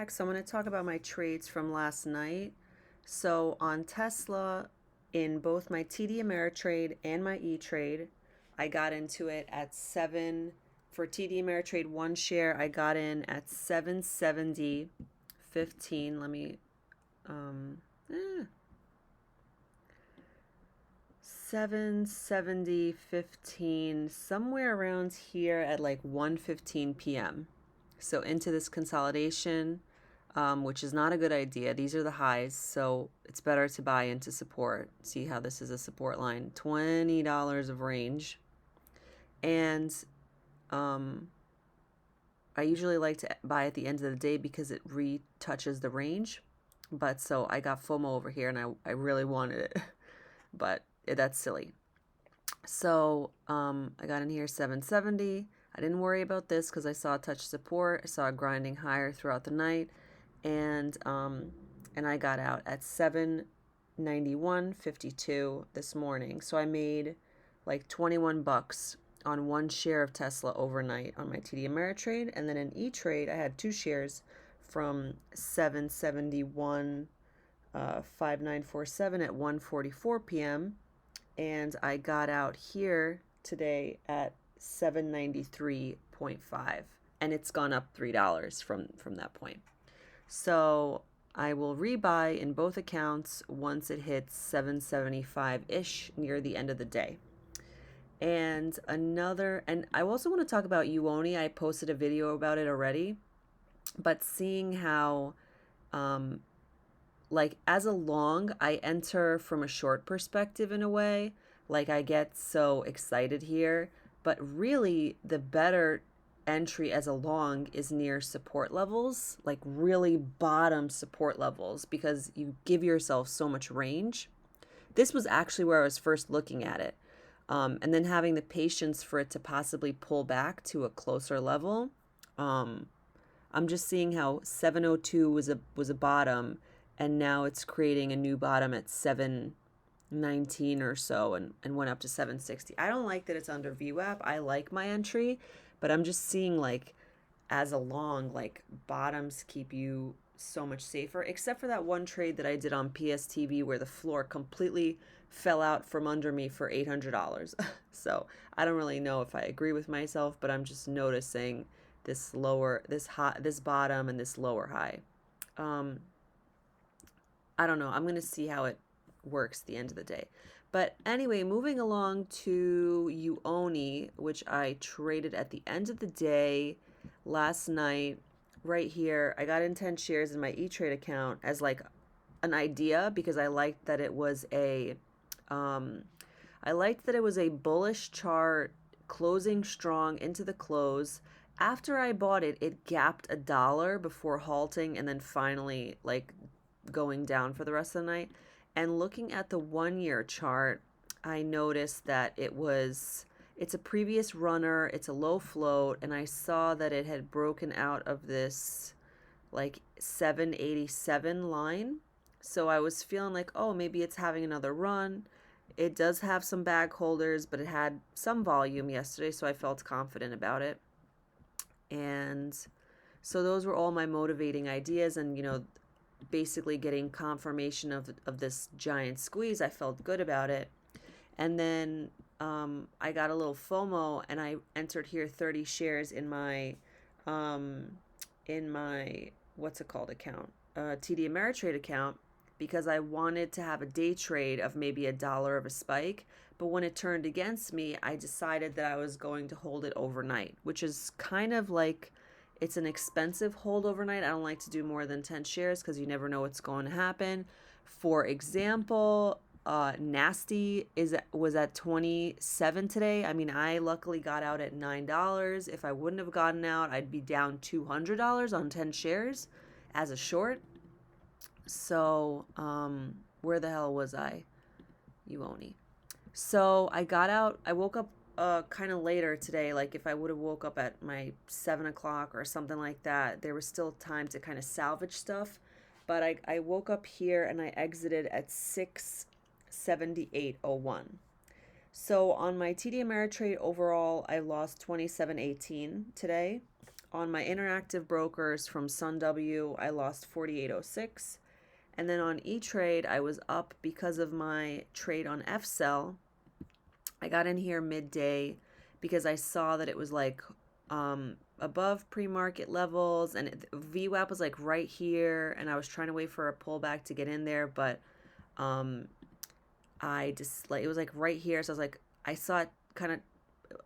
back. So I'm going to talk about my trades from last night. So on Tesla, in both my TD Ameritrade and my E-Trade, I got into it at 7 for TD Ameritrade one share. I got in at 770.15. Let me um eh, 770.15, somewhere around here at like 1:15 p.m. So into this consolidation, which is not a good idea. These are the highs, so it's better to buy into support. See how this is a support line, $20 of range. And um, I usually like to buy at the end of the day because it retouches the range. But so I got FOMO over here and I really wanted it, but that's silly. So I got in here 770. I didn't worry about this because I saw a touch support. I saw it grinding higher throughout the night, and I got out at 791.52 this morning. So I made like 21 bucks on one share of Tesla overnight on my TD Ameritrade, and then in E-Trade I had two shares from 771 5947 at 1:44 p.m. and I got out here today at 793.5, and it's gone up $3 from that point. So I will rebuy in both accounts once it hits 775-ish near the end of the day. And I also want to talk about UONE. I posted a video about it already, but seeing how like as a long, I enter from a short perspective in a way. Like I get so excited here, but really the better entry as a long is near support levels, like really bottom support levels, because you give yourself so much range. This was actually where I was first looking at it. And then having the patience for it to possibly pull back to a closer level. I'm just seeing how 702 was a bottom, and now it's creating a new bottom at 719 or so, and went up to 760. I don't like that it's under VWAP. I like my entry, but I'm just seeing like as a long, like bottoms keep you so much safer, except for that one trade that I did on PSTV where the floor completely fell out from under me for $800. So I don't really know if I agree with myself, but I'm just noticing this bottom and this lower high. I don't know. I'm going to see how it works at the end of the day. But anyway, moving along to UONE, which I traded at the end of the day last night. Right here, I got in 10 shares in my E-Trade account as like an idea because I liked that it was a bullish chart closing strong into the close. After I bought it, it gapped $1 before halting and then finally like going down for the rest of the night. And looking at the 1-year chart, I noticed that it's a previous runner, it's a low float, and I saw that it had broken out of this like 787 line. So I was feeling like, oh, maybe it's having another run. It does have some bag holders, but it had some volume yesterday, so I felt confident about it. And so those were all my motivating ideas, and basically getting confirmation of this giant squeeze. I felt good about it. And then I got a little FOMO and I entered here 30 shares in my what's it called account, TD Ameritrade account, because I wanted to have a day trade of maybe $1 of a spike. But when it turned against me, I decided that I was going to hold it overnight, which is kind of like, it's an expensive hold overnight. I don't like to do more than 10 shares because you never know what's going to happen. For example, Nasty was at 27 today. I mean, I luckily got out at $9. If I wouldn't have gotten out, I'd be down $200 on 10 shares as a short. So, where the hell was I? UONE. So I got out. I woke up kind of later today. Like if I would have woke up at my 7 o'clock or something like that, there was still time to kind of salvage stuff. But I woke up here and I exited at 678.01. So on my TD Ameritrade overall, I lost 27.18 today. On my interactive brokers from SunW, I lost 48.06. And then on E-Trade, I was up because of my trade on FCell. I got in here midday because I saw that it was like above pre-market levels, and VWAP was like right here, and I was trying to wait for a pullback to get in there, but I just like, it was like right here, so I was like, I saw it kind of,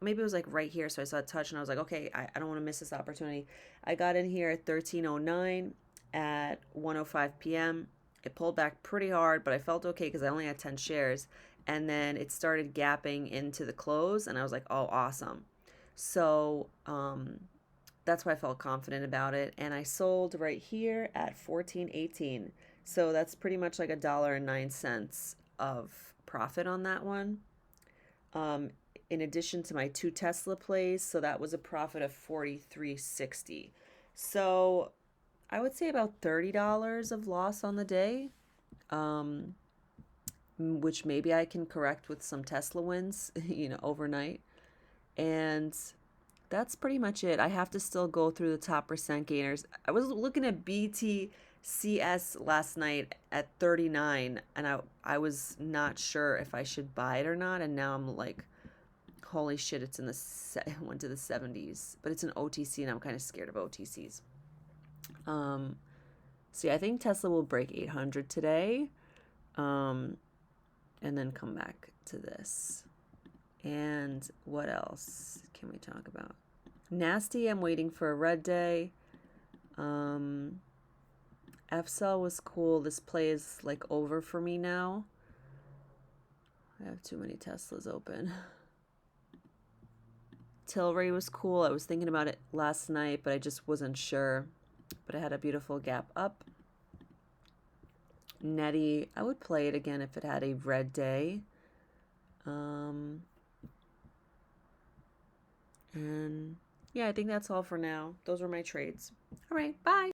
maybe it was like right here, so I saw it touch, and I was like, okay, I don't want to miss this opportunity. I got in here at 13:09 at 1:05 p.m. It pulled back pretty hard, but I felt okay because I only had 10 shares, and then it started gapping into the close, and I was like, oh, awesome. So that's why I felt confident about it, and I sold right here at 14.18. So that's pretty much like $1.09 of profit on that one. In addition to my 2 Tesla plays, so that was a profit of 43.60. So I would say about $30 of loss on the day, which maybe I can correct with some Tesla wins, overnight. And that's pretty much it. I have to still go through the top percent gainers. I was looking at BTCS last night at 39, and I was not sure if I should buy it or not, and now I'm like, holy shit, it's in it went to the 70s, but it's an OTC, and I'm kind of scared of OTCs. So yeah, I think Tesla will break 800 today, and then come back to this. And what else can we talk about? Nasty, I'm waiting for a red day. FCell was cool. This play is like over for me now. I have too many Teslas open. Tilray was cool. I was thinking about it last night, but I just wasn't sure. But it had a beautiful gap up. Netty, I would play it again if it had a red day. And yeah, I think that's all for now. Those were my trades. All right, bye.